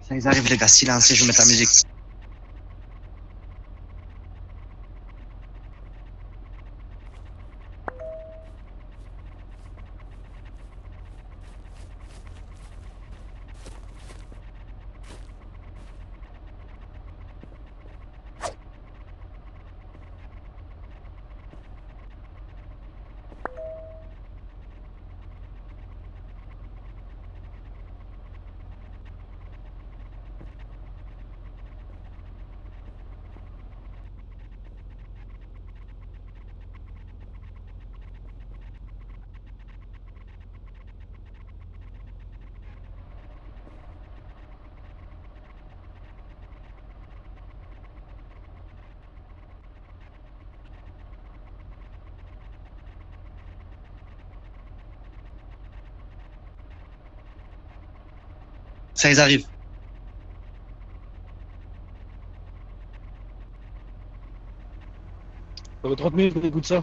Ça, ils arrivent, les gars, silencez, je vais mettre la musique. Ça, ils arrivent. Ça fait 30 minutes qu'on écoute ça.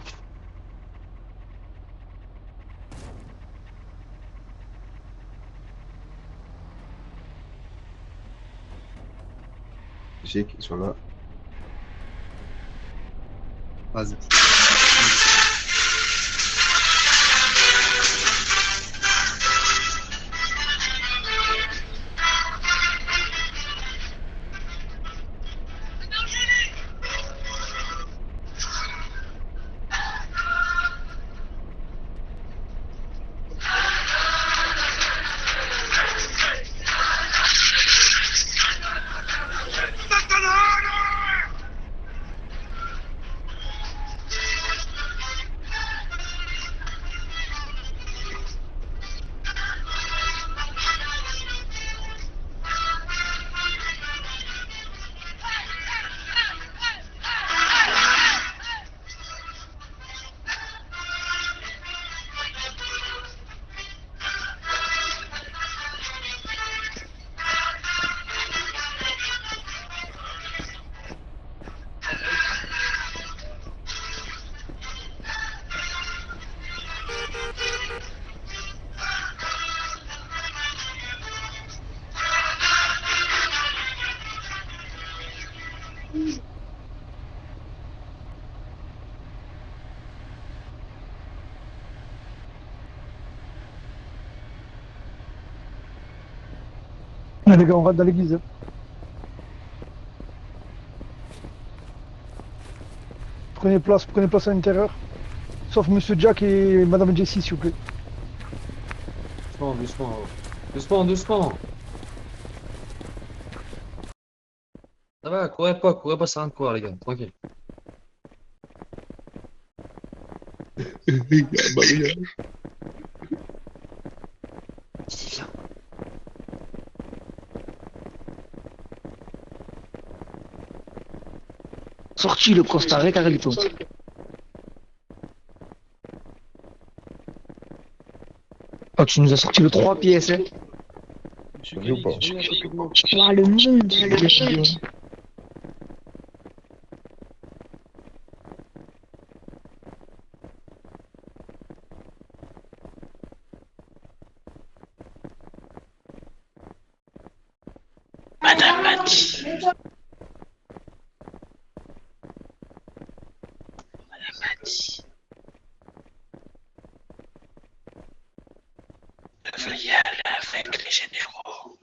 Chic, ils sont là. Vas-y. Les gars, on rentre dans l'église. Prenez place à l'intérieur. Sauf Monsieur Jack et Madame Jessie, s'il vous plaît. Doucement, doucement. Doucement, doucement. Ça va, courez pas, ça rentre quoi, les gars. Tranquille. Maria. Viens. Sorti le Costa Carlito. Oh, tu nous as sorti le 3 pièces, hein. Monsieur Vu ou Kelly, pas venez à côté de moi. Ouah, le monde, le monde. Madame Mati. Madame Mati. Veuillez aller avec les généraux.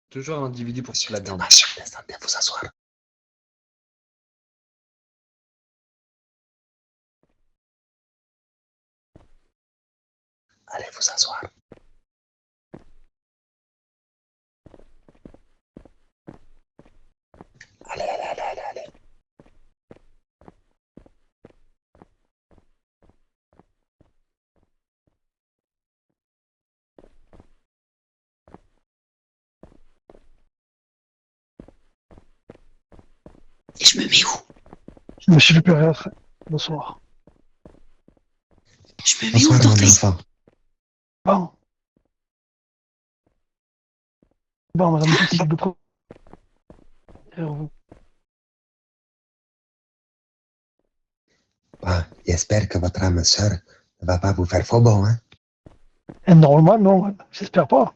Toujours un individu pour se la viande. Laisse bien vous asseoir. Allez vous asseoir. Allez, allez, allez, allez, allez. Et je me mets où? Monsieur le supérieur, bonsoir. Je me mets où Bonsoir, dans mon tes... enfant. Bon. Bon, madame Jessie, le premier derrière vous. Bon, j'espère que votre âme sœur ne va pas vous faire faux bon, hein? Et normalement, non, j'espère pas.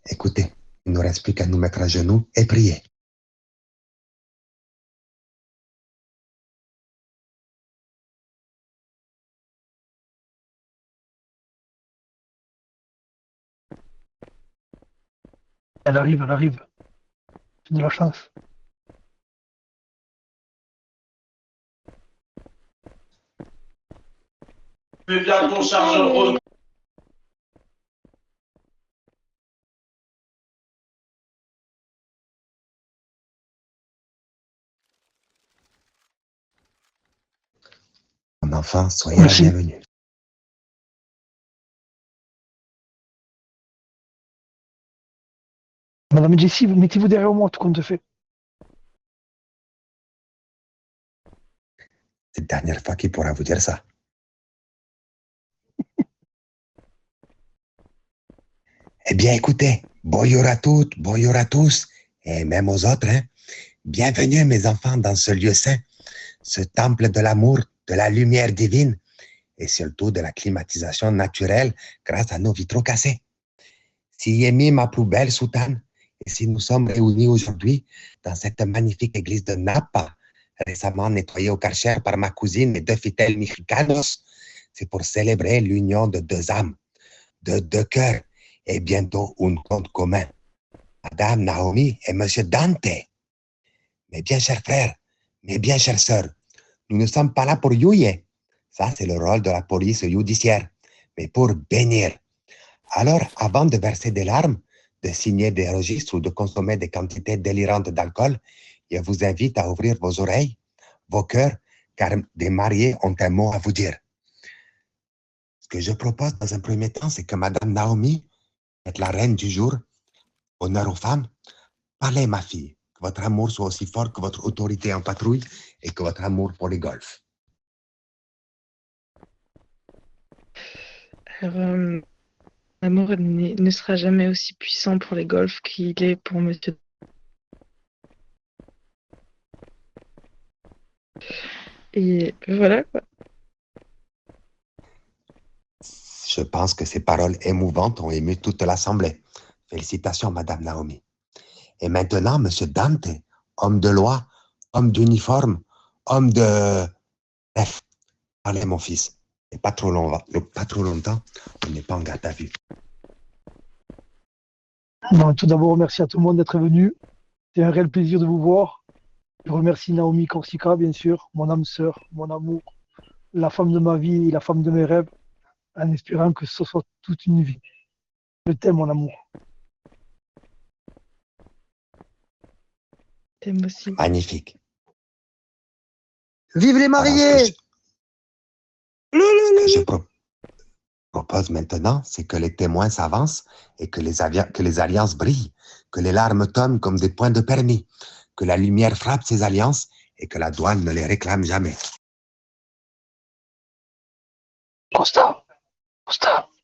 Écoutez, il ne nous reste plus qu'à nous mettre à genoux et prier. Elle arrive, elle arrive. J'ai de la chance. Fais bien ton chargeur. Mon enfant, soyez la Merci. bienvenue. Madame Jessie, mettez-vous derrière moi, tout compte fait. C'est la dernière fois qu'il pourra vous dire ça. Eh bien, écoutez, bonjour à toutes, bonjour à tous, et même aux autres, hein. Bienvenue, mes enfants, dans ce lieu saint, ce temple de l'amour, de la lumière divine, et surtout de la climatisation naturelle grâce à nos vitraux cassés. Si j'ai mis ma plus belle soutane, et si nous sommes réunis aujourd'hui dans cette magnifique église de Napa, récemment nettoyée au Karcher par ma cousine et deux fidèles mexicanos, c'est pour célébrer l'union de deux âmes, de deux cœurs, et bientôt un compte commun. Madame Naomi et Monsieur Dante. Mes bien chers frères, mes bien chères sœurs, nous ne sommes pas là pour juger. Ça, c'est le rôle de la police judiciaire, mais pour bénir. Alors, avant de verser des larmes, de signer des registres ou de consommer des quantités délirantes d'alcool, je vous invite à ouvrir vos oreilles, vos cœurs, car des mariés ont un mot à vous dire. Ce que je propose dans un premier temps, c'est que Madame Naomi, être la reine du jour, honneur aux femmes, parlez, ma fille, que votre amour soit aussi fort que votre autorité en patrouille et que votre amour pour les golfs. Alors, l'amour ne sera jamais aussi puissant pour les golfs qu'il est pour Monsieur. Et voilà quoi. Je pense que ces paroles émouvantes ont ému toute l'Assemblée. Félicitations, Madame Naomi. Et maintenant, Monsieur Dante, homme de loi, homme d'uniforme, homme de... Bref, parlez, mon fils. Et pas trop longtemps, on n'est pas en garde à vue. Bon, tout d'abord, merci à tout le monde d'être venu. C'est un réel plaisir de vous voir. Je remercie Naomi Corsica, bien sûr, mon âme sœur, mon amour, la femme de ma vie et la femme de mes rêves, en espérant que ce soit toute une vie. Je t'aime, mon amour. T'aimes aussi. Magnifique. Vive les Alors, mariés! ce que je propose maintenant, c'est que les témoins s'avancent et que les alliances brillent, que les larmes tombent comme des points de permis, que la lumière frappe ces alliances et que la douane ne les réclame jamais. Costa,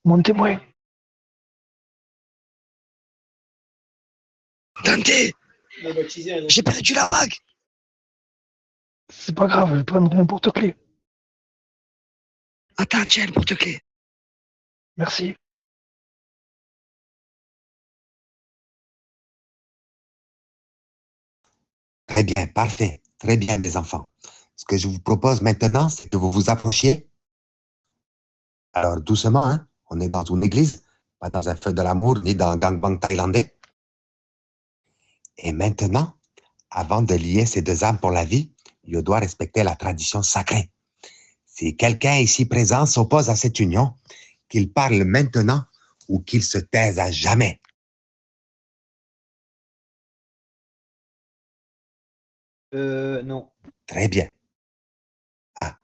mon témoin. Dante! J'ai perdu la bague! C'est pas grave, je vais prendre un porte-clés. Attends, tiens, le porte-clés. Merci. Très bien, parfait. Très bien, mes enfants. Ce que je vous propose maintenant, c'est que vous vous approchiez. Alors, doucement, hein? On est dans une église, pas dans un feu de l'amour, ni dans un gangbang thaïlandais. Et maintenant, avant de lier ces deux âmes pour la vie, je dois respecter la tradition sacrée. Si quelqu'un ici présent s'oppose à cette union, qu'il parle maintenant ou qu'il se taise à jamais. Non. Très bien. Ah.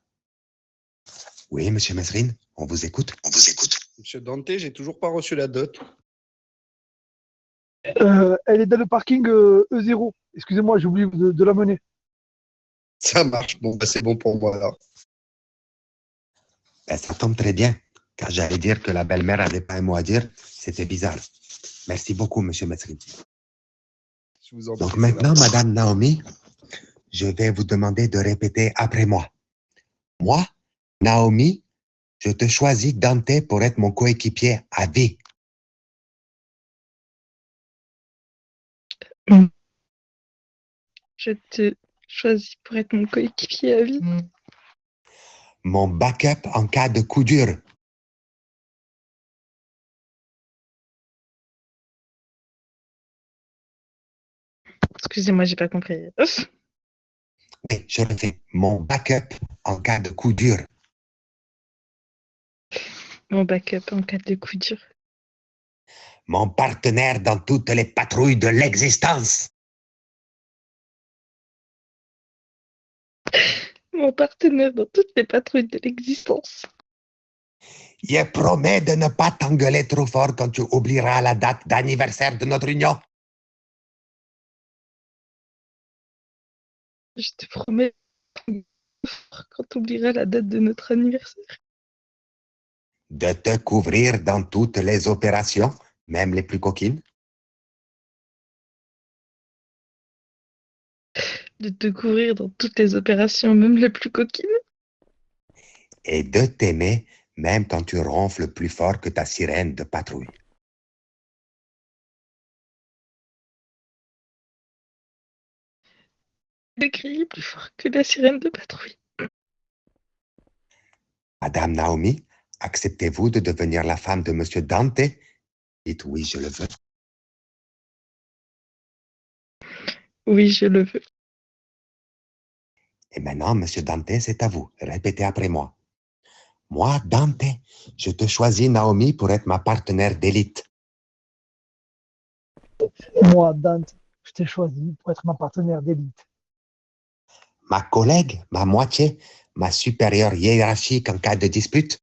Oui, monsieur Mesrine, on vous écoute. Monsieur Dante, j'ai toujours pas reçu la dot. Elle est dans le parking E0. Excusez-moi, j'ai oublié de la mener. Ça marche. Bon, bah, c'est bon pour moi alors. Ben, ça tombe très bien. Quand j'allais dire que la belle-mère n'avait pas un mot à dire, c'était bizarre. Merci beaucoup, monsieur Metzrin. Je vous en Donc prie, maintenant, c'est madame Naomi, je vais vous demander de répéter après moi. Moi, Naomi, je te choisis Dante pour être mon coéquipier à vie. Je te choisis pour être mon coéquipier à vie. Mon backup en cas de coup dur. Excusez-moi, j'ai pas compris. Oui, je le fais. Mon backup en cas de coup dur. Mon backup en cas de coup dur. Mon partenaire dans toutes les patrouilles de l'existence. Mon partenaire dans toutes les patrouilles de l'existence. Je promets de ne pas t'engueuler trop fort quand tu oublieras la date d'anniversaire de notre union. Je te promets quand tu oublieras la date de notre anniversaire. De te couvrir dans toutes les opérations, même les plus coquines. De te couvrir dans toutes les opérations, même les plus coquines. Et de t'aimer, même quand tu ronfles plus fort que ta sirène de patrouille. De crier plus fort que la sirène de patrouille. Madame Naomi, acceptez-vous de devenir la femme de Monsieur Dante? Dites oui, je le veux. Oui, je le veux. Et maintenant, Monsieur Dante, c'est à vous. Répétez après moi. Moi, Dante, je te choisis, Naomi, pour être ma partenaire d'élite. Moi, Dante, je t'ai choisi pour être ma partenaire d'élite. Ma collègue, ma moitié, ma supérieure hiérarchique en cas de dispute.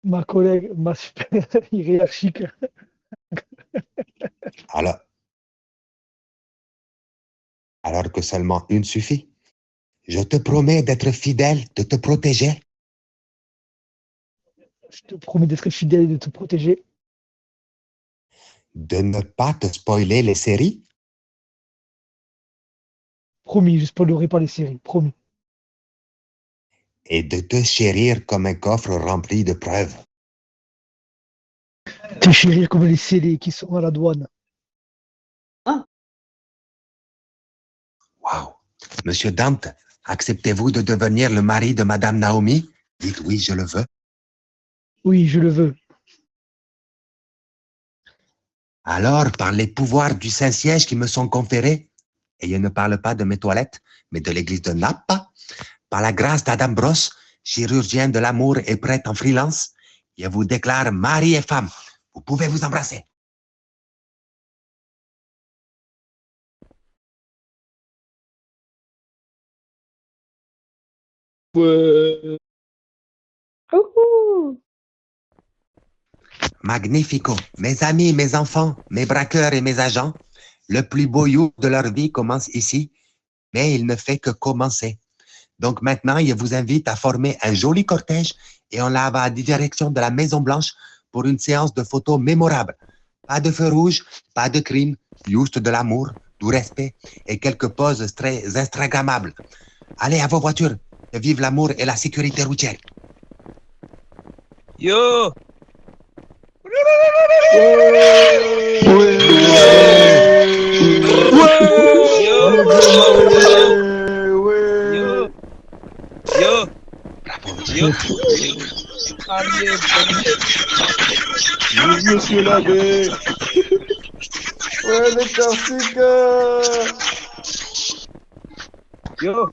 Ma collègue, ma supérieure hiérarchique. Alors que seulement une suffit. Je te promets d'être fidèle, de te protéger. Je te promets d'être fidèle et de te protéger. De ne pas te spoiler les séries. Promis, je ne spoilerai pas les séries. Promis. Et de te chérir comme un coffre rempli de preuves. Te chérir comme les scellés qui sont à la douane. Wow. Monsieur Dante, acceptez-vous de devenir le mari de Madame Naomi? Dites oui, je le veux. Oui, je le veux. Alors, par les pouvoirs du Saint-Siège qui me sont conférés, et je ne parle pas de mes toilettes, mais de l'église de Napa, par la grâce d'Adam Bros, chirurgien de l'amour et prêtre en freelance, je vous déclare mari et femme. Vous pouvez vous embrasser. Magnifico. Mes amis, mes enfants, mes braqueurs et mes agents, le plus beau you de leur vie commence ici, mais il ne fait que commencer. Donc maintenant, je vous invite à former un joli cortège et on la va à direction de la Maison Blanche pour une séance de photos mémorable. Pas de feu rouge, pas de crime, juste de l'amour, du respect et quelques poses très instagrammables. Allez à vos voitures, que vive l'amour et la sécurité routière. Yo! Yo! Yo! Allez, Vive Monsieur l'abbé. Ouais, les classiques. yo!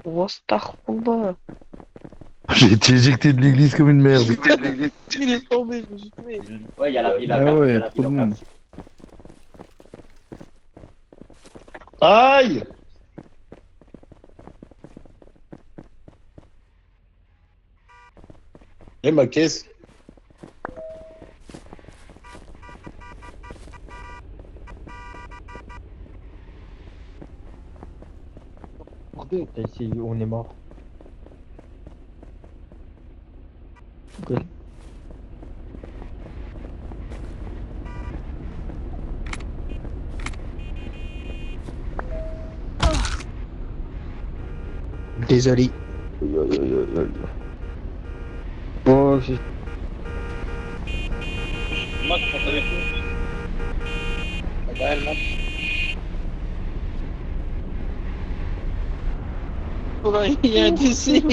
Astaghfirullah. J'ai été éjecté de l'église comme une merde. Il est tombé, je me suis tué. Ouais, il y a la Ah ouais, trop de monde. Aïe! Et ma caisse? Ici, on est mort. Désolé. Oh, Moi, je pense avec vous. il y a un décès.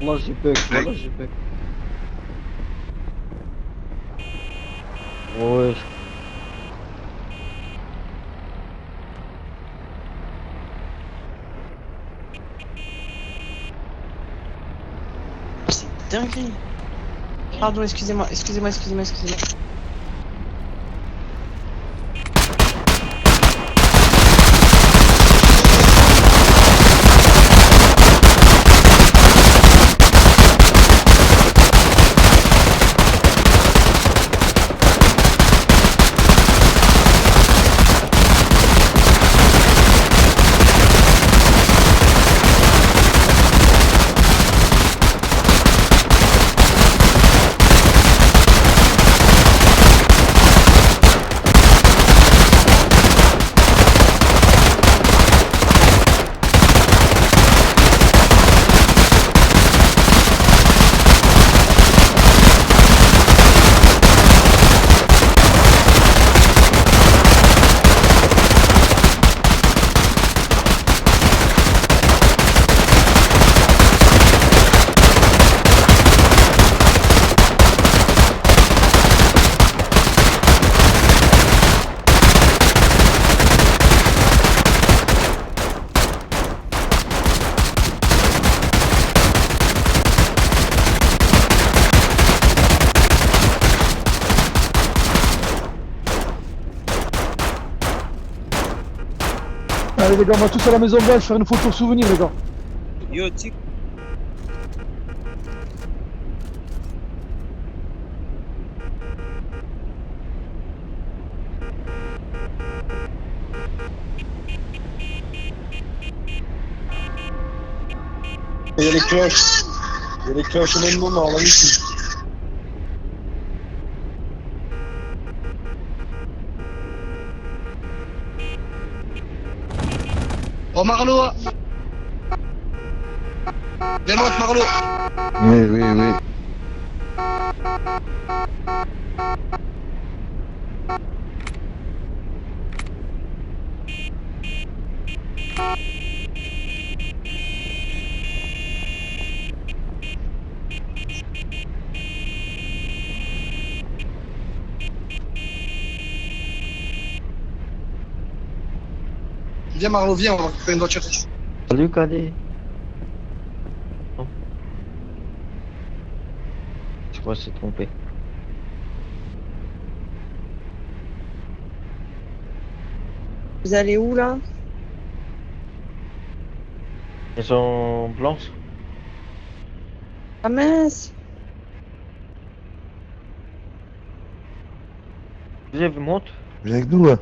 Moi j'ai peur, voilà j'ai peur. Ouais. C'est dingue. Pardon, excusez-moi. Allez les gars, on va tous à la maison blanche faire une photo souvenir les gars. Yo, tic. Il y a les cloches. Il y a les cloches au même moment, magnifique. Oh Marlo! Viens-moi, Marlo! Oui, oui, oui. Viens Marlo, viens, on va faire une voiture. Salut Cadet. Je crois que c'est trompé. Vous allez où là? Elles sont blanches. Ah mince! Je monte. Viens avec nous, hein.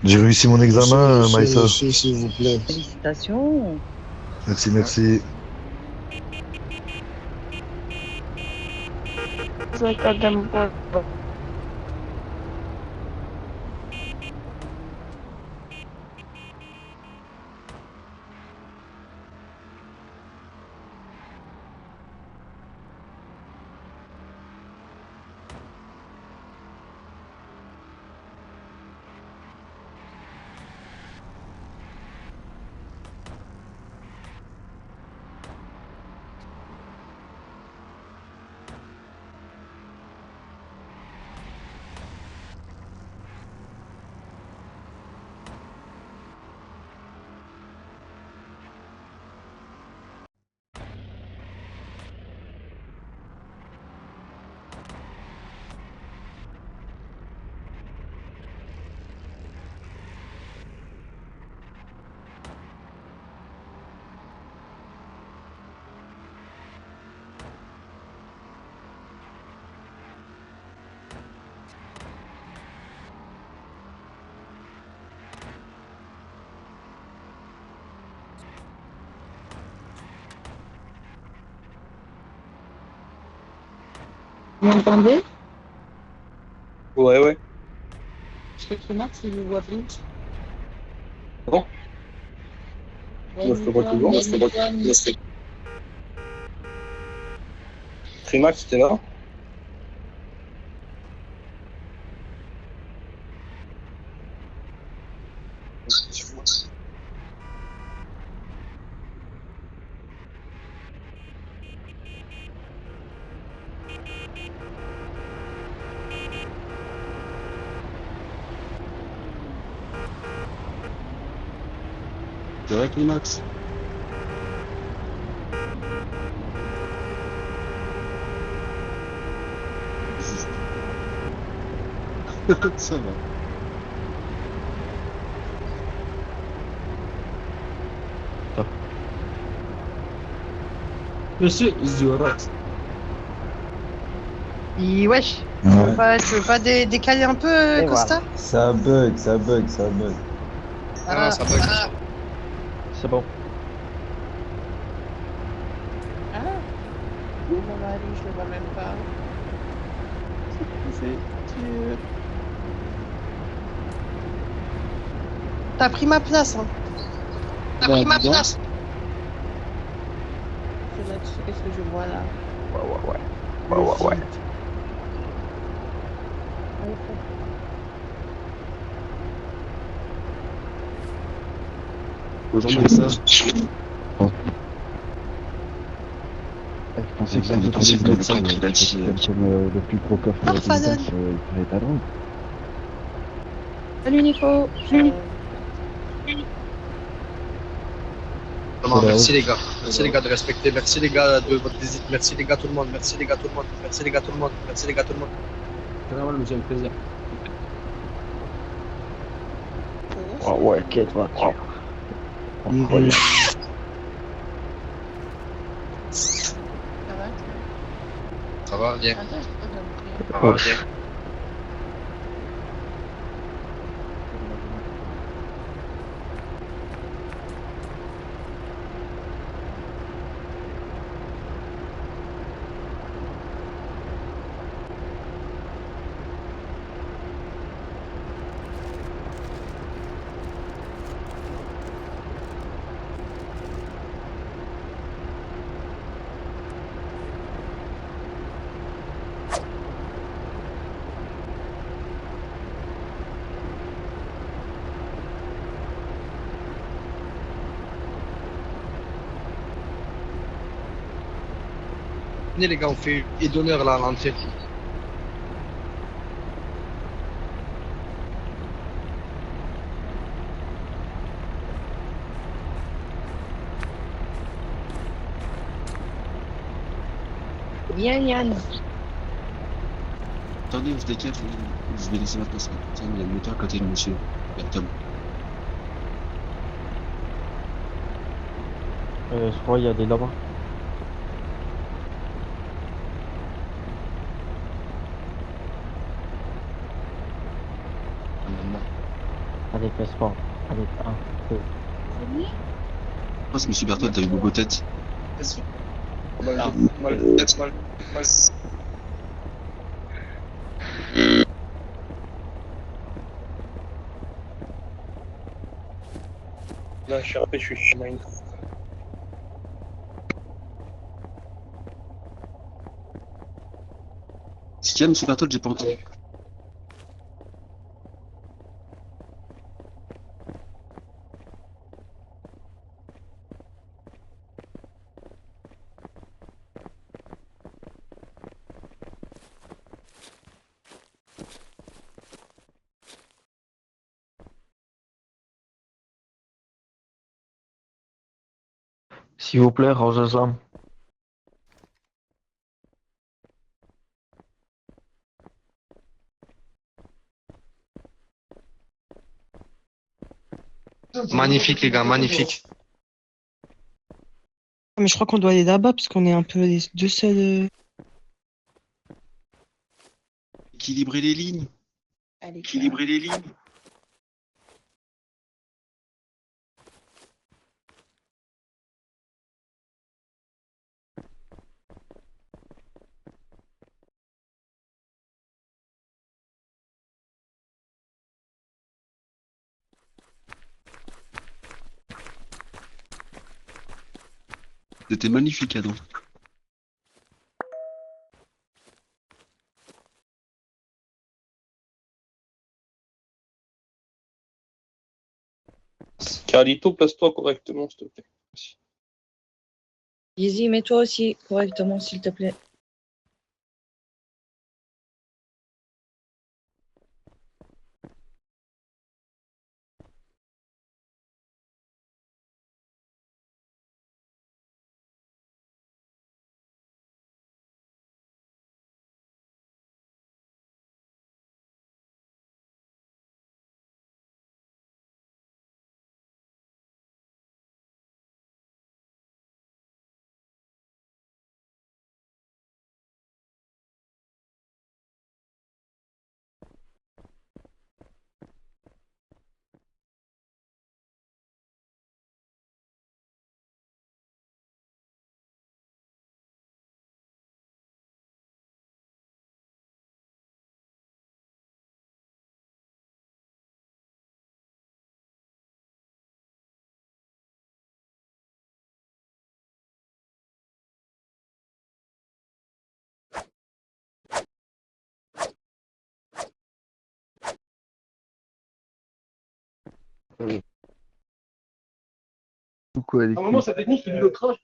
J'ai réussi mon examen, Maïssa. S'il vous plaît. Félicitations! Merci, merci. Vous m'entendez? Ouais, ouais. Je fais Max, il vous voit plus. Bon. Moi, je te vois toujours. Trimax, t'es là? C'est vrai, Climax? Ça va. Monsieur Zorax. Wesh, tu veux pas décaler un peu, Costa? Ça bug. Ah non, ça bug. C'est bon. Ah, mon mari, je le vois même pas. C'est dur. T'as pris ma place, hein. T'as pris ma place. C'est là-dessus, qu'est-ce que je vois là? Ouais. Bonjour, Maïssa. Je pensais que c'était le médecin qui l'a dit. Comme le plus gros coffre de la Fadon. distance, il paraît pas loin. Salut Nico. Vraiment, merci les gars. Merci les gars de respecter. Merci les gars de votre visite. Merci les gars tout le monde. Merci les gars tout le monde. Merci les gars tout le monde. Merci les gars tout le monde. C'est vraiment le deuxième plaisir. Ouais, quelle voiture. Incroyable. Ça va bien. Ouais. Venez les gars, on fait et d'honneur là à l'entrée. Viens Yann. Attendez, on se décale, je vais laisser ma place. Tiens, il y a le moteur à côté de monsieur. Véritable. Je crois qu'il y a des là-bas. Allez, fais sport. Allez, 1, 2. Pourquoi ce monsieur Berthold, t'as eu beaucoup de tête? Là, je suis rappelé, je suis chez Mine. C'est qui, monsieur Berthold, j'ai pas entendu. S'il vous plaît, rangez ça. Magnifique les gars, magnifique. Mais je crois qu'on doit aller là-bas parce qu'on est un peu les deux seuls. Équilibrer les lignes. Équilibrer les lignes. C'était magnifique, Adam. Carlito, place-toi correctement, s'il te plaît. Merci. Yeezy, mets-toi aussi correctement, s'il te plaît. Coucou, Alexis. À un moment, sa technique, il le crache.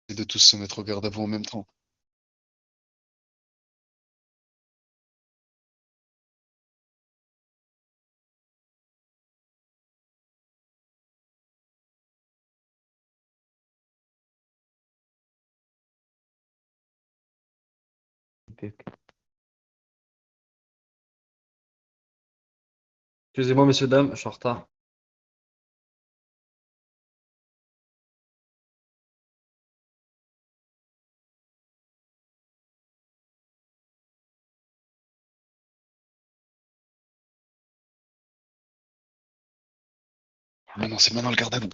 Et de tous se mettre au garde à vous en même temps. Excusez-moi, messieurs, dames, je suis en retard. Mais non, c'est maintenant le garde à vous.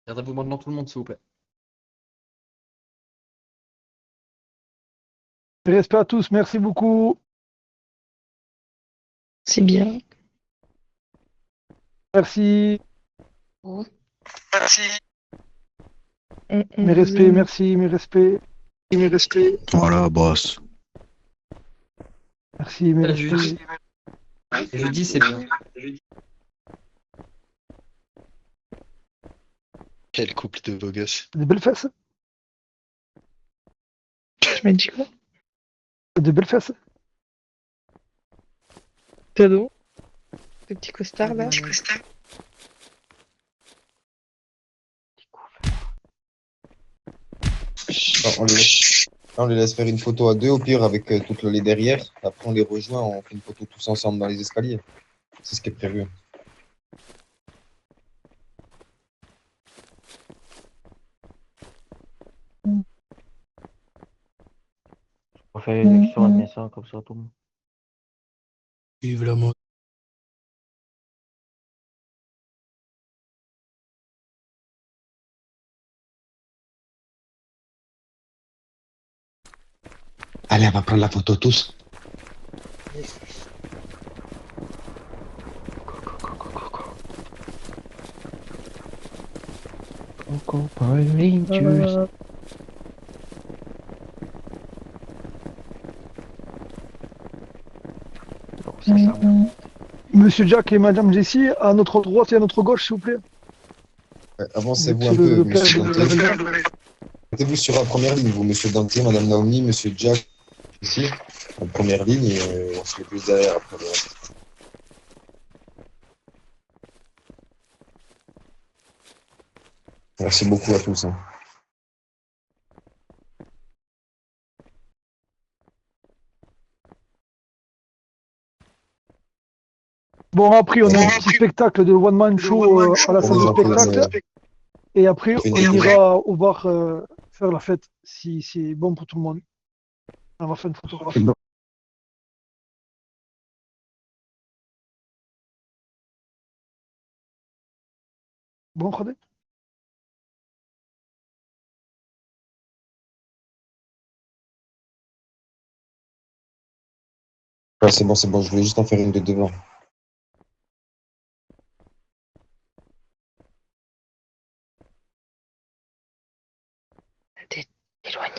Gardez-vous maintenant tout le monde, s'il vous plaît. Respect à tous, merci beaucoup. C'est bien. Merci. Merci. Mes respects, merci, mes respects. Mes respects. Voilà, boss. Merci, mes Je respects. dis, je dis, c'est bien. Quel couple de beaux gosses. Des belles fesses. Tu m'as dit quoi? Des belles fesses. T'as donc? Le petit costard là? On les laisse faire une photo à deux, au pire, avec toute le lait derrière. Après, on les rejoint, on fait une photo tous ensemble dans les escaliers. C'est ce qui est prévu. On fait une élection à naissance comme ça, tout le monde. Vive la mode. Allez, on va prendre la photo tous. Coco Power Rangers. Monsieur Jack et Madame Jessie, à notre droite et à notre gauche, s'il vous plaît. Avancez-vous C'est un peu, le monsieur père Dantier. de- Mettez-vous sur la première ligne, vous, monsieur Dantier, Madame Naomi, monsieur Jack, ici, en première ligne, et on se met plus derrière après le reste. Merci beaucoup à tous. Hein. Bon, après, on a un petit spectacle de One Man Show à la salle de spectacle. Et après, on ira au bar faire la fête, si c'est bon pour tout le monde. On va faire une photographie. Bon, Khaled? Ouais, c'est bon, je voulais juste en faire une de devant. T'es éloigné.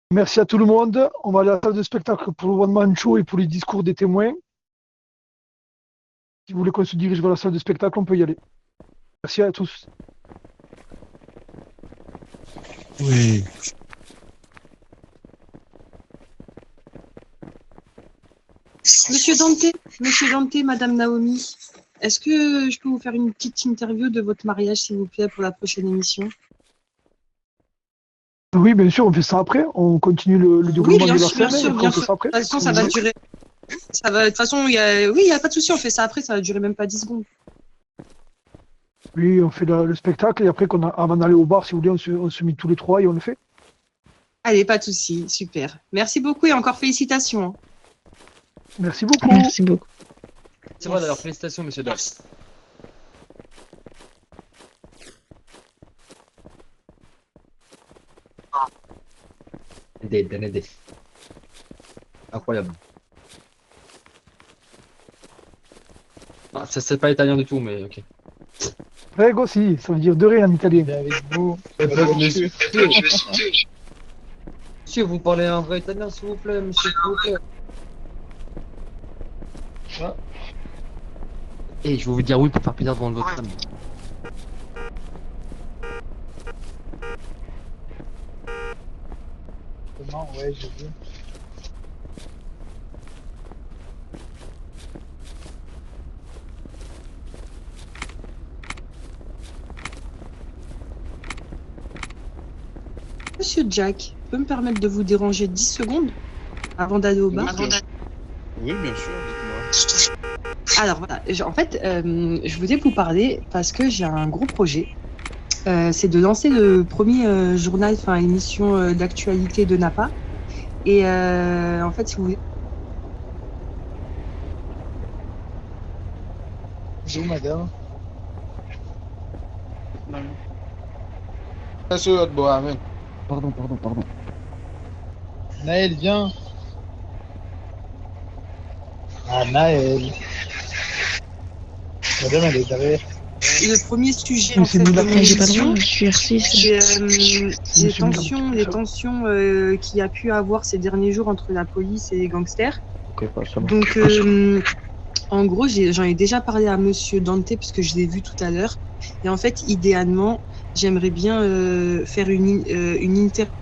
Merci à tout le monde. On va aller à la salle de spectacle pour le One Man Show et pour les discours des témoins. Si vous voulez qu'on se dirige vers la salle de spectacle, on peut y aller. Merci à tous. Oui. Monsieur Dante, Madame Naomi, est-ce que je peux vous faire une petite interview de votre mariage, s'il vous plaît, pour la prochaine émission? Oui, bien sûr, on fait ça après. On continue le déroulement de la scène et après on fait ça après. De toute façon, ça va durer. De toute façon, il y a pas de souci, on fait ça après, ça va durer même pas 10 secondes. Oui, on fait le spectacle et après, avant d'aller au bar, si vous voulez, on se met tous les trois et on le fait. Allez, pas de souci, super. Merci beaucoup et encore félicitations. Merci beaucoup. Merci beaucoup. C'est vrai d'ailleurs, félicitations, monsieur Dax. Aidez. Incroyable. Ah, ça c'est pas italien du tout, mais ok. Prego, si, ça veut dire de rien en italien. Avec vous. Monsieur, vous parlez un vrai italien, s'il vous plaît, monsieur, s'il vous plaît. Et je vais vous dire oui pour faire plaisir devant votre femme. Comment? Ouais, j'ai vu. Monsieur Jack, je peux me permettre de vous déranger 10 secondes avant d'aller au bar? Oui, bien sûr, dites-moi. Alors voilà, en fait, je voulais vous parler parce que j'ai un gros projet. C'est de lancer le premier journal, enfin émission d'actualité de Napa. Et en fait, si vous voulez. Bonjour, madame. Monsieur Hotboa, Pardon. Naël, viens. Ah, Naël. Madame, elle est derrière. Le premier sujet, Oui, en c'est fait, de Mila. mon J'ai pas le émission, droit, je suis R6. c'est les tensions qu'il y a pu avoir ces derniers jours entre la police et les gangsters. Ok, bah, ça va. Donc, en gros, j'en ai déjà parlé à Monsieur Dante parce que je l'ai vu tout à l'heure. Et en fait, idéalement, j'aimerais bien faire une interview.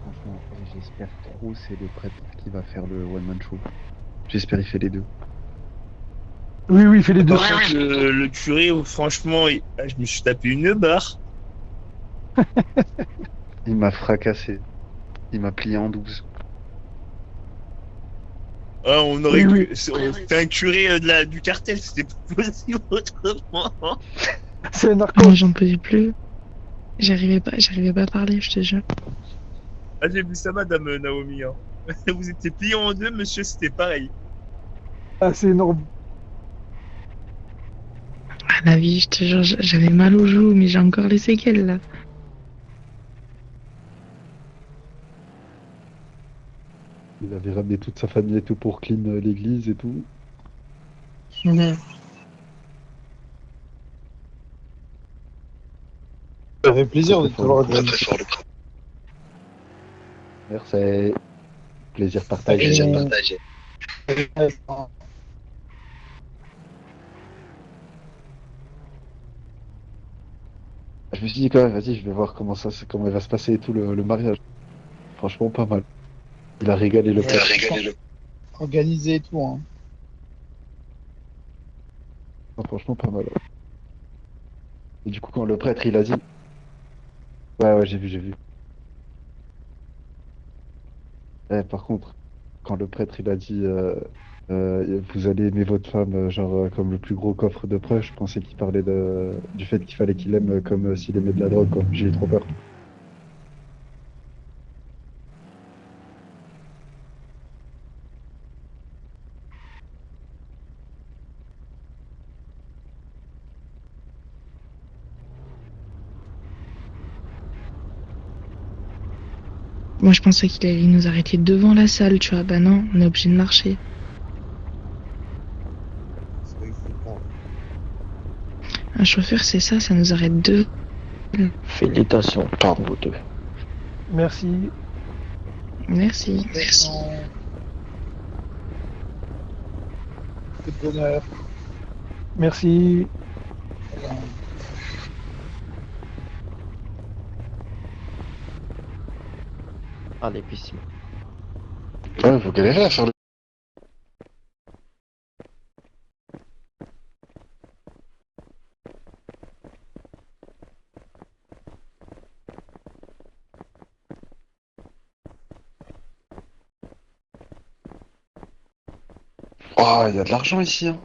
Franchement, j'espère trop c'est le prêtre qui va faire le One Man Show. J'espère il fait les deux. Oui, il fait les deux. Le curé, franchement, je me suis tapé une barre. Il m'a fracassé. Il m'a plié en 12. Ah, on aurait fait un curé du cartel, c'était pas possible autrement. C'est un narco. Moi, j'en pouvais plus. J'arrivais pas à parler, je te jure. Ah, j'ai vu ça, madame Naomi. Hein. Vous étiez plié en deux, monsieur, c'était pareil. Ah, c'est énorme. Ah, la vie, je te jure, j'avais mal aux joues, mais j'ai encore les séquelles là. Il avait ramené toute sa famille et tout pour clean l'église et tout. fait plaisir de te voir. Merci. Plaisir partagé. Je me suis dit quand même, vas-y, je vais voir comment il va se passer et tout le mariage. Franchement, pas mal. Il a régalé le père. Organisé et tout. Hein. Non, franchement, pas mal. Et du coup, quand le prêtre, il a dit... Ouais, j'ai vu. Par contre, quand le prêtre, il a dit... vous allez aimer votre femme, comme le plus gros coffre de preuves, je pensais qu'il parlait du fait qu'il fallait qu'il aime comme s'il aimait de la drogue, quoi. J'ai eu trop peur. Moi, je pensais qu'il allait nous arrêter devant la salle, tu vois. Bah non, on est obligé de marcher. Un chauffeur, c'est ça, ça nous arrête deux. Félicitations par vous deux. Merci. Merci. C'est bonheur. Merci. Allez, piscine. Ouais, vous galérez à faire le... Oh, il y a de l'argent ici, hein.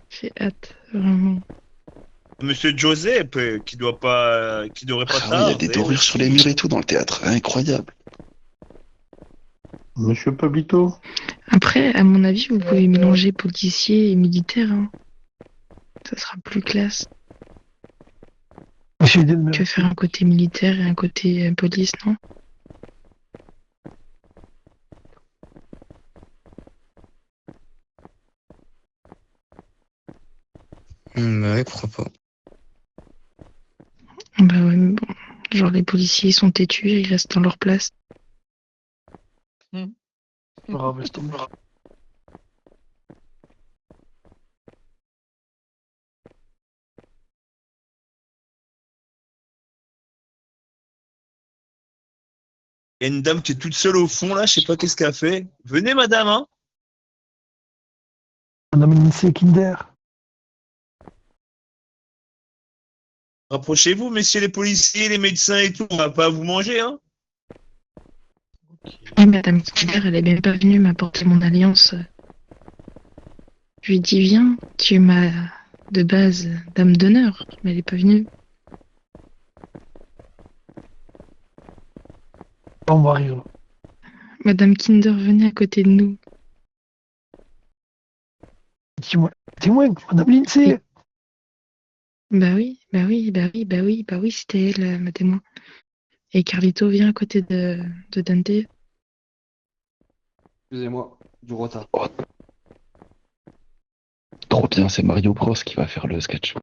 J'ai hâte, vraiment. Monsieur Giuseppe, qui devrait pas Ah oui, il y a tarder. des dorures sur les murs et tout dans le théâtre. Incroyable. Monsieur Pablito. Après, à mon avis, vous pouvez mélanger policier et militaire. Hein. Ça sera plus classe que faire un côté militaire et un côté police, non? Bah ouais, pourquoi pas. Bah ouais, mais bon. Genre, les policiers sont têtus, ils restent dans leur place. Bravo, laisse tomber. Il y a une dame qui est toute seule au fond, là, je sais pas qu'est-ce qu'elle fait. Venez, madame, hein. Madame Lindsay Kinder. Rapprochez-vous, messieurs les policiers, les médecins et tout, on va pas vous manger, hein. Oui, Madame Kinder, elle est même pas venue m'apporter mon alliance. Je lui ai dit, viens, tu es ma, de base, dame d'honneur, mais elle est pas venue. On va arriver. Madame Kinder, venez à côté de nous. Dis-moi, Madame Lindsay. Bah oui, c'était elle, ma témoin. Et Carlito vient à côté de Dante. Excusez-moi, du retard. Oh. Trop bien, c'est Mario Bros qui va faire le sketch.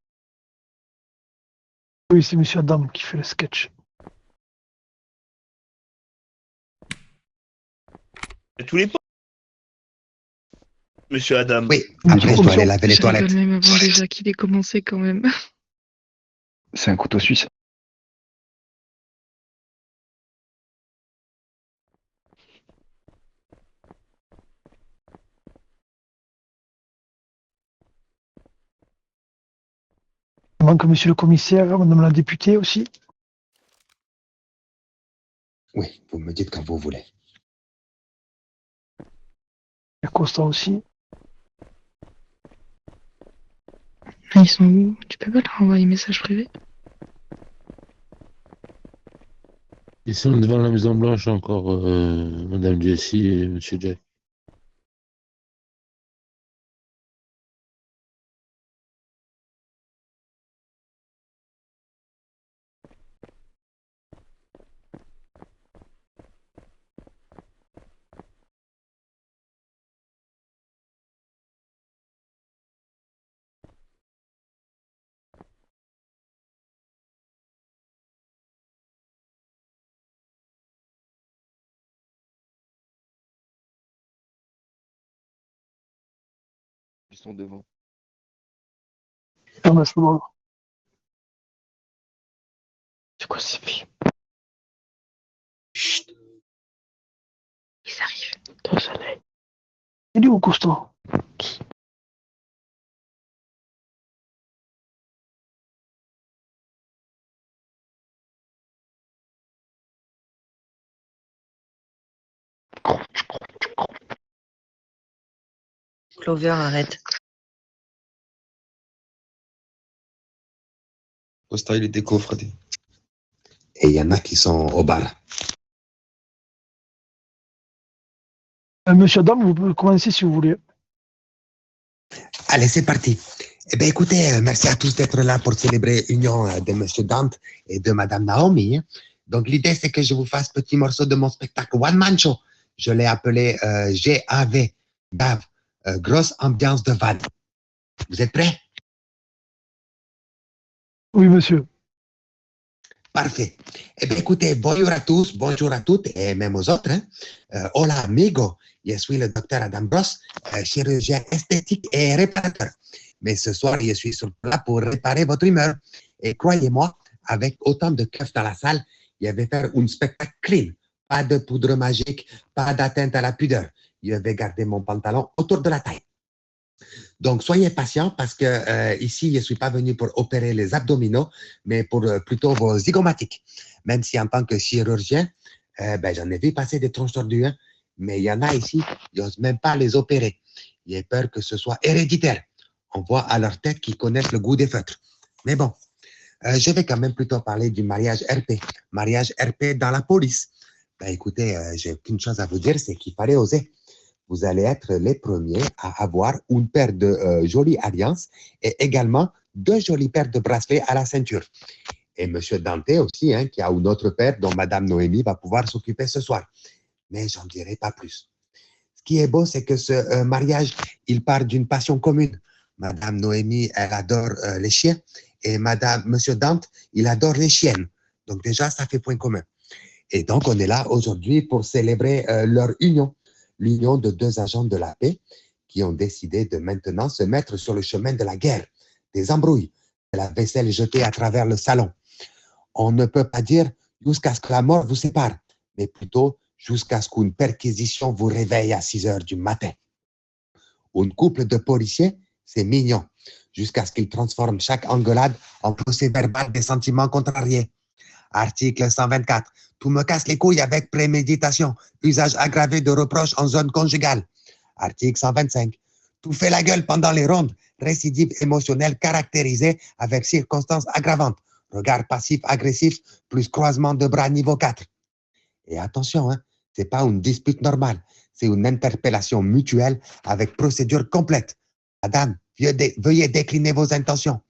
Oui, c'est Monsieur Adam qui fait le sketch. À tous les pas. Monsieur Adam. Oui, après je dois aller laver les Je rigole toilettes. même avant déjà qu'il ait commencé quand même. C'est un couteau suisse. Il manque Monsieur le commissaire, Madame la députée aussi. Oui, vous me dites quand vous voulez. Il y a Costa aussi. Ah, ils sont où? Tu peux pas leur envoyer message privé? Ils sont devant la Maison Blanche encore, Madame Jessie et Monsieur Jack. Ils sont devant. Ah, mais je peux voir. C'est quoi ces filles? Ils arrivent. Toi, soleil. Il est où, Costa? Clover, arrête. Costa, il était coffredé. Et il y en a qui sont au bar. Monsieur Adam, vous pouvez commencer si vous voulez. Allez, c'est parti. Eh bien, écoutez, merci à tous d'être là pour célébrer l'union de Monsieur Dante et de Madame Naomi. Hein. Donc, l'idée, c'est que je vous fasse petit morceau de mon spectacle One Man Show. Je l'ai appelé GAV, GAV, grosse ambiance de van. Vous êtes prêts? Oui, monsieur. Parfait. Eh bien, écoutez, bonjour à tous, bonjour à toutes et même aux autres. Hein. Hola, amigo. Je suis le docteur Adam Bros, chirurgien esthétique et réparateur. Mais ce soir, je suis là pour réparer votre humeur. Et croyez-moi, avec autant de keufs dans la salle, je vais faire un spectacle clean. Pas de poudre magique, pas d'atteinte à la pudeur. Je vais garder mon pantalon autour de la taille. Donc, soyez patients parce que ici, je ne suis pas venu pour opérer les abdominaux, mais pour plutôt vos zygomatiques. Même si en tant que chirurgien, j'en ai vu passer des tronches tordues, hein, mais il y en a ici, ils n'osent même pas les opérer. J'ai peur que ce soit héréditaire. On voit à leur tête qu'ils connaissent le goût des feutres. Mais bon, je vais quand même plutôt parler du mariage RP. Mariage RP dans la police. Écoutez, j'ai qu'une chose à vous dire, c'est qu'il fallait oser. Vous allez être les premiers à avoir une paire de jolies alliances et également 2 jolies paires de bracelets à la ceinture. Et M. Dante aussi, hein, qui a une autre paire dont Mme Noémie va pouvoir s'occuper ce soir. Mais j'en dirai pas plus. Ce qui est beau, c'est que ce mariage, il part d'une passion commune. Mme Noémie, elle adore les chiens et M. Dante, il adore les chiennes. Donc déjà, ça fait point commun. Et donc, on est là aujourd'hui pour célébrer leur union. L'union de 2 agents de la paix qui ont décidé de maintenant se mettre sur le chemin de la guerre, des embrouilles, de la vaisselle jetée à travers le salon. On ne peut pas dire jusqu'à ce que la mort vous sépare, mais plutôt jusqu'à ce qu'une perquisition vous réveille à 6 heures du matin. Un couple de policiers, c'est mignon, jusqu'à ce qu'ils transforment chaque engueulade en procès verbal des sentiments contrariés. Article 124. Tout me casse les couilles avec préméditation. Usage aggravé de reproches en zone conjugale. Article 125. Tout fait la gueule pendant les rondes. Récidive émotionnelle caractérisée avec circonstances aggravantes. Regard passif-agressif plus croisement de bras niveau 4. Et attention, hein, ce n'est pas une dispute normale. C'est une interpellation mutuelle avec procédure complète. Madame, veuillez décliner vos intentions.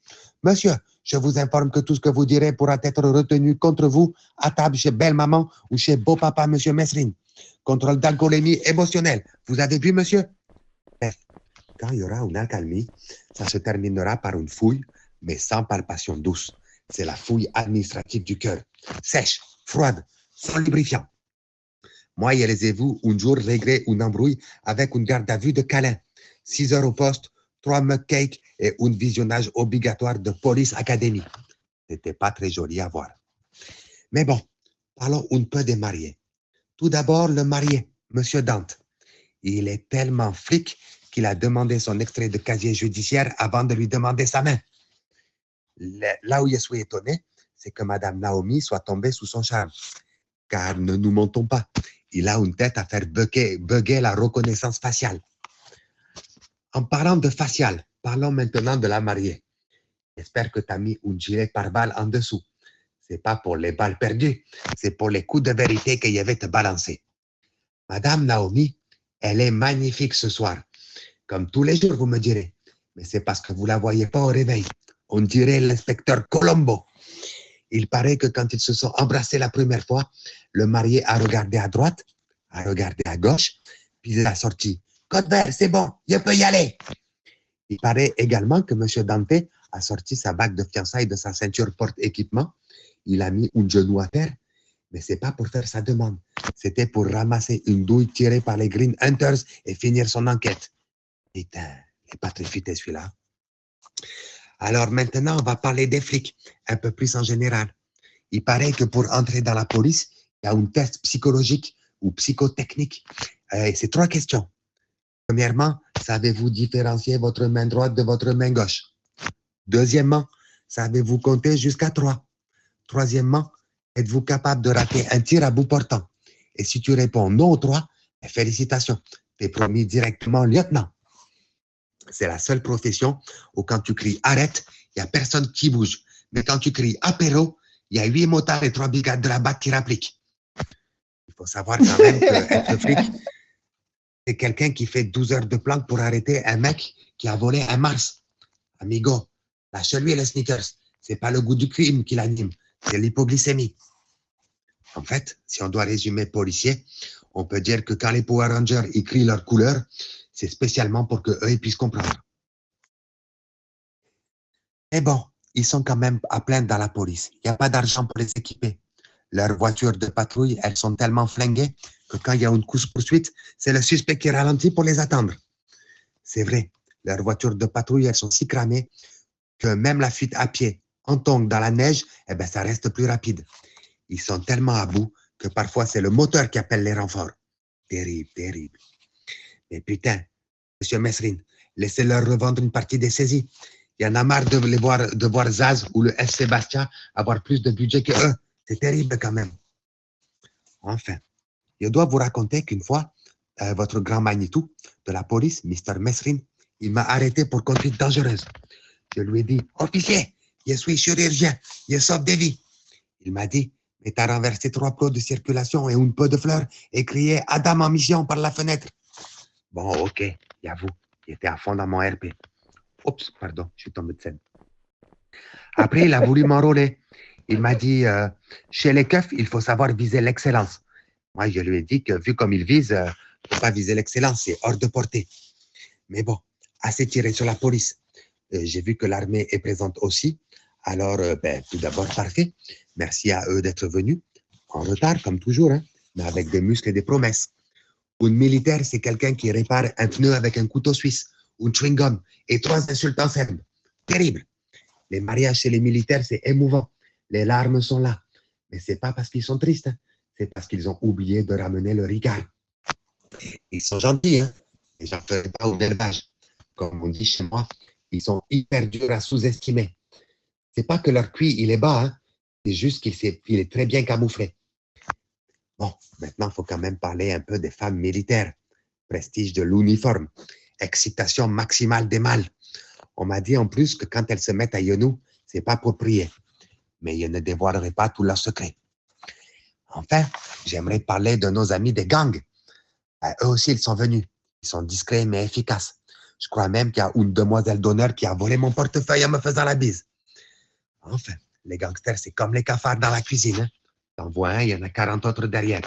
Monsieur, je vous informe que tout ce que vous direz pourra être retenu contre vous à table chez belle-maman ou chez beau-papa, monsieur Mesrine. Contrôle d'alcoolémie émotionnelle. Vous avez vu, monsieur? Bref, quand il y aura une accalmie, ça se terminera par une fouille, mais sans palpation douce. C'est la fouille administrative du cœur. Sèche, froide, sans lubrifiant. Moi, je les ai vus un jour régler une embrouille avec une garde à vue de câlin. 6 heures au poste, 3 mug-cakes et un visionnage obligatoire de Police Academy. C'était pas très joli à voir. Mais bon, parlons un peu des mariés. Tout d'abord, le marié, M. Dante. Il est tellement flic qu'il a demandé son extrait de casier judiciaire avant de lui demander sa main. Là où je suis étonné, c'est que Mme Naomi soit tombée sous son charme. Car ne nous mentons pas, il a une tête à faire bugger la reconnaissance faciale. En parlant de facial, parlons maintenant de la mariée. J'espère que tu as mis un gilet pare-balles en dessous. C'est pas pour les balles perdues, c'est pour les coups de vérité que je vais te balancer. Madame Naomi, elle est magnifique ce soir. Comme tous les jours, vous me direz. Mais c'est parce que vous la voyez pas au réveil. On dirait l'inspecteur Colombo. Il paraît que quand ils se sont embrassés la première fois, le marié a regardé à droite, a regardé à gauche, puis il a sorti. Code vert, c'est bon, je peux y aller. Il paraît également que M. Dante a sorti sa bague de fiançailles de sa ceinture porte-équipement. Il a mis un genou à terre, mais ce n'est pas pour faire sa demande. C'était pour ramasser une douille tirée par les Green Hunters et finir son enquête. Putain, Et pas très futé celui-là. Alors maintenant, on va parler des flics, un peu plus en général. Il paraît que pour entrer dans la police, il y a un test psychologique ou psychotechnique. C'est 3 questions. Premièrement, savez-vous différencier votre main droite de votre main gauche? Deuxièmement, savez-vous compter jusqu'à 3? Troisièmement, êtes-vous capable de rater un tir à bout portant? Et si tu réponds non aux 3, félicitations, tu es promis directement lieutenant. C'est la seule profession où quand tu cries arrête, il n'y a personne qui bouge. Mais quand tu cries apéro, il y a 8 motards et 3 brigades de la BAC qui rappliquent. Il faut savoir quand même qu'être flic, c'est quelqu'un qui fait 12 heures de planque pour arrêter un mec qui a volé un Mars. Amigo, lâche-lui les sneakers. C'est pas le goût du crime qui l'anime, c'est l'hypoglycémie. En fait, si on doit résumer policier, on peut dire que quand les Power Rangers ils crient leur couleur, c'est spécialement pour qu'eux ils puissent comprendre. Mais bon, ils sont quand même à plaindre dans la police. Il n'y a pas d'argent pour les équiper. Leurs voitures de patrouille, elles sont tellement flinguées que quand il y a une course-poursuite, c'est le suspect qui ralentit pour les attendre. C'est vrai, leurs voitures de patrouille, elles sont si cramées que même la fuite à pied, en tongue dans la neige, eh ben, ça reste plus rapide. Ils sont tellement à bout que parfois c'est le moteur qui appelle les renforts. Terrible, terrible. Mais putain, monsieur Mesrine, laissez-leur revendre une partie des saisies. Il y en a marre de voir Zaz ou le FC Bastia avoir plus de budget que eux. C'est terrible quand même. Enfin, je dois vous raconter qu'une fois, votre grand Manitou de la police, Mr. Mesrine, il m'a arrêté pour conduite dangereuse. Je lui ai dit, officier, je suis chirurgien, je sauve des vies. Il m'a dit, mais t'as renversé 3 plots de circulation et une pot de fleurs et crié Adam en mission par la fenêtre. Bon, ok, j'avoue, j'étais à fond dans mon RP. Oups, pardon, je suis tombé de scène. Après, il a voulu m'enrôler. Il m'a dit, chez les keufs, il faut savoir viser l'excellence. Moi, je lui ai dit que vu comme il vise, il ne faut pas viser l'excellence, c'est hors de portée. Mais bon, assez tiré sur la police. J'ai vu que l'armée est présente aussi. Alors, tout d'abord, parfait. Merci à eux d'être venus. En retard, comme toujours, hein, mais avec des muscles et des promesses. Un militaire, c'est quelqu'un qui répare un pneu avec un couteau suisse, un chewing-gum et 3 insultes en serbe. Terrible. Les mariages chez les militaires, c'est émouvant. Les larmes sont là. Mais ce n'est pas parce qu'ils sont tristes. Hein. C'est parce qu'ils ont oublié de ramener le ricard. Ils sont gentils, hein. Et j'en ferai pas au élevage. Comme on dit chez moi, ils sont hyper durs à sous-estimer. C'est pas que leur QI, il est bas, hein. C'est juste qu'il est très bien camouflé. Bon, maintenant, il faut quand même parler un peu des femmes militaires. Prestige de l'uniforme. Excitation maximale des mâles. On m'a dit en plus que quand elles se mettent à genoux, c'est pas pour prier. Mais je ne dévoilerai pas tout leur secret. Enfin, j'aimerais parler de nos amis des gangs. Eux aussi, ils sont venus. Ils sont discrets mais efficaces. Je crois même qu'il y a une demoiselle d'honneur qui a volé mon portefeuille en me faisant la bise. Enfin, les gangsters, c'est comme les cafards dans la cuisine. Hein. T'en vois un, il y en a 40 autres derrière.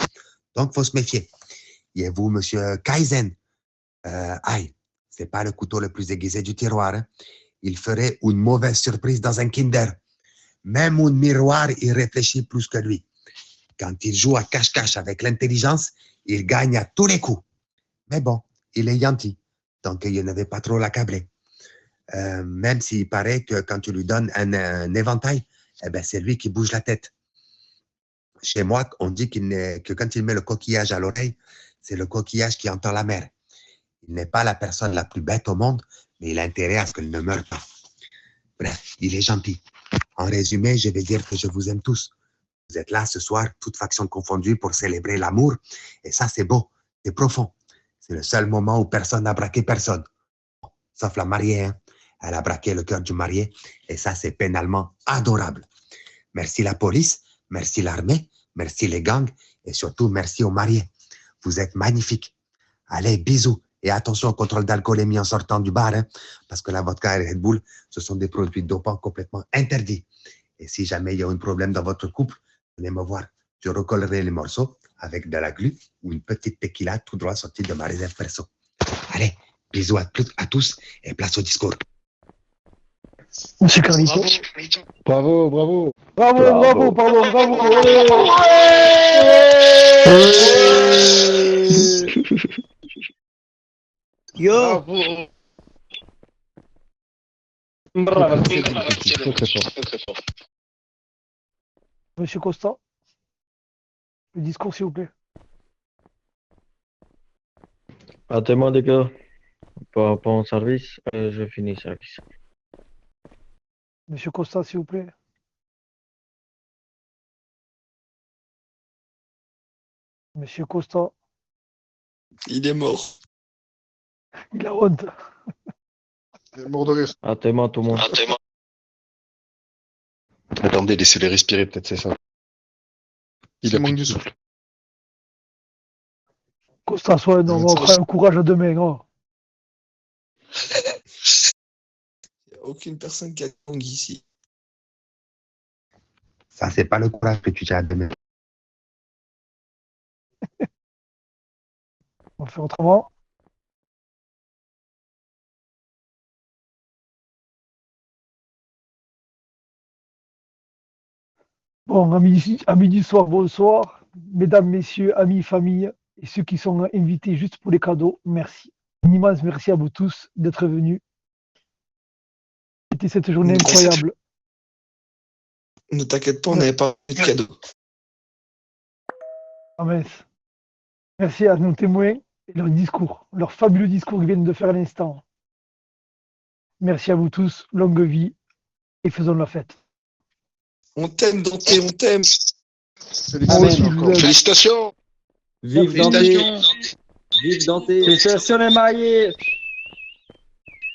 Donc, il faut se méfier. Et vous, monsieur Kaizen, aïe, c'est pas le couteau le plus aiguisé du tiroir. Hein. Il ferait une mauvaise surprise dans un Kinder. Même un miroir, il réfléchit plus que lui. Quand il joue à cache-cache avec l'intelligence, il gagne à tous les coups. Mais bon, il est gentil, donc il ne veut pas trop l'accabler. Même s'il paraît que quand tu lui donnes un éventail, eh ben, c'est lui qui bouge la tête. Chez moi, on dit que quand il met le coquillage à l'oreille, c'est le coquillage qui entend la mer. Il n'est pas la personne la plus bête au monde, mais il a intérêt à ce qu'elle ne meure pas. Bref, il est gentil. En résumé, je vais dire que je vous aime tous. Vous êtes là ce soir, toutes factions confondues, pour célébrer l'amour. Et ça, c'est beau, c'est profond. C'est le seul moment où personne n'a braqué personne. Sauf la mariée, hein. Elle a braqué le cœur du marié. Et ça, c'est pénalement adorable. Merci la police, merci l'armée, merci les gangs. Et surtout, merci aux mariés. Vous êtes magnifiques. Allez, bisous. Et attention au contrôle d'alcoolémie en sortant du bar, hein, parce que la vodka et Red Bull, ce sont des produits dopants complètement interdits. Et si jamais il y a un problème dans votre couple, venez me voir. Je recollerai les morceaux avec de la glu ou une petite tequila tout droit sortie de ma réserve perso. Allez, bisous à tous et place au discours. Monsieur Carlito. Bravo, bravo. Bravo, bravo. Yo! Bravo, très fort. Monsieur Costa, le discours, s'il vous plaît. Attends-moi, les gars. Pas en service, je finis service. Monsieur Costa, s'il vous plaît. Monsieur Costa, Il est mort. il a honte. Il est mort de rire. Attends-moi, tout le monde. Attendez, laissez-les respirer, peut-être c'est ça. Il manque du souffle. Costa, sois un homme, on fera un courage à demain. Oh. Il n'y a aucune personne qui a langue ici. Ça, c'est pas le courage que tu as demain. On fait autrement. Bon, amis du soir, bonsoir. Mesdames, messieurs, amis, famille, et ceux qui sont invités juste pour les cadeaux, merci. Un immense merci à vous tous d'être venus. C'était cette journée incroyable. Ne t'inquiète pas, on n'avait pas de cadeau. Ah mince. Merci à nos témoins et leur discours, leur fabuleux discours qu'ils viennent de faire à l'instant. Merci à vous tous, longue vie, et faisons la fête. On t'aime, Dante, on t'aime. Félicitations. Vive Dante. Vive Dante. Félicitations les mariés.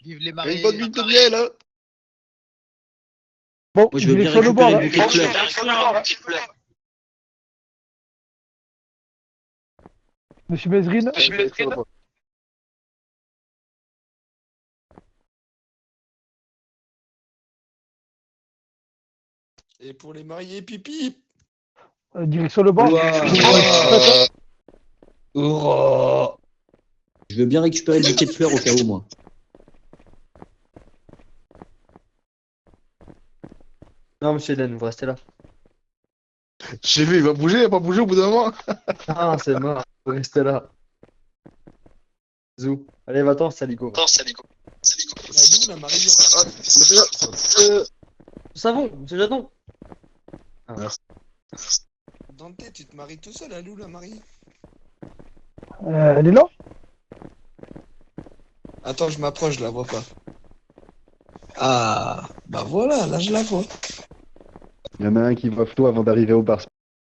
Vive les mariés. Une bonne nuit de miel, hein. Bon, moi, je veux bien récupérer le bouquet de fleurs. Monsieur Mézrine. Et pour les mariés, pipi. Direction le bord. Je veux bien récupérer le bouquet de fleurs au cas où, moi. Non, monsieur Eden, vous restez là. J'ai vu, il va bouger, il va pas bouger au bout d'un moment. Ah, c'est mort, vous restez là. Zou. Allez, va-t'en, Saligo. La mariée. Savon, monsieur Jadon. Ah. Dante, tu te maries tout seul, Alou, la mariée? Elle est là? Attends, je m'approche, je la vois pas. Ah, bah voilà, là je la vois. Il y en a un qui va flou avant d'arriver au bar.